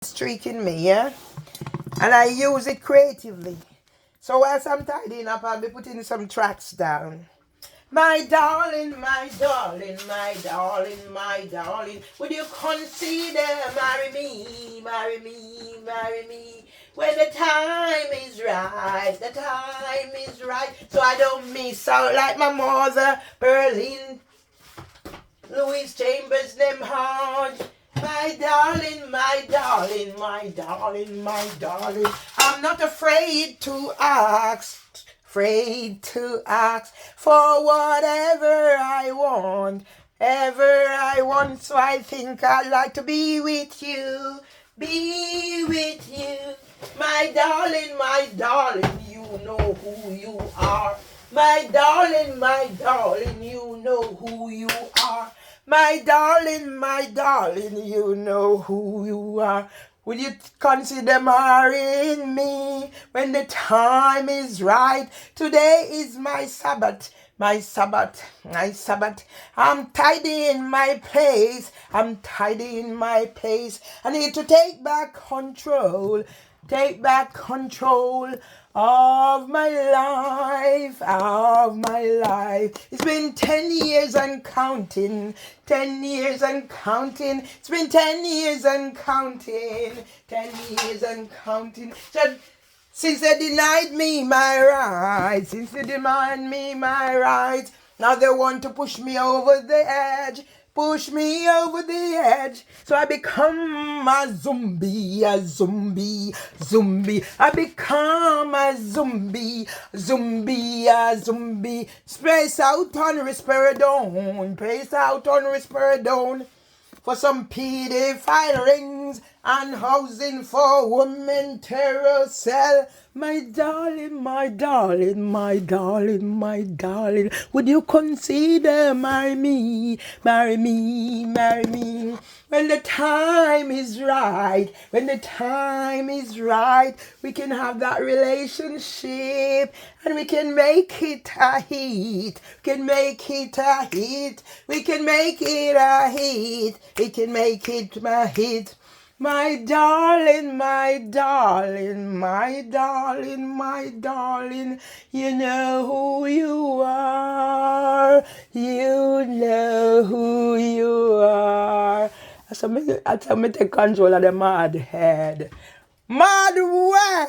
streak in me, yeah? And I use it creatively. So whilst I'm tidying up, I'll be putting some tracks down. My darling, my darling, my darling, my darling, would you consider marry me, marry me, marry me? When the time is right, the time is right. So I don't miss out like my mother, Berlin, Louis Chambers, them hard. My darling, my darling, my darling, my darling. I'm not afraid to ask, for whatever I want, ever I want. So I think I'd like to be with you, be with you. My darling, you know who you are. My darling, you know who you are. My darling, you know who you are. Will you consider marrying me when the time is right? Today is my Sabbath, my Sabbath, my Sabbath. I'm tidying my place, I'm tidying my place. I need to take back control. Take back control of my life, of my life. It's been 10 years and counting, 10 years and counting. It's been 10 years and counting, 10 years and counting. Since they denied me my rights, since they denied me my rights, now they want to push me over the edge. Push me over the edge, so I become a zombie, a zombie, zombie. I become a zombie, zombie, a zombie. Space out on risperidone, space out on risperidone. For some pedophile rings and housing for women terror cell. My darling, my darling, my darling, my darling, would you consider marry me, marry me, marry me? When the time is right, when the time is right, we can have that relationship and we can make it a hit. We can make it a hit. We can make it a hit. We can make it a hit. My darling, my darling, my darling, my darling, you know who you are. You know who you are. That's how me take control of the mad head. Mad way!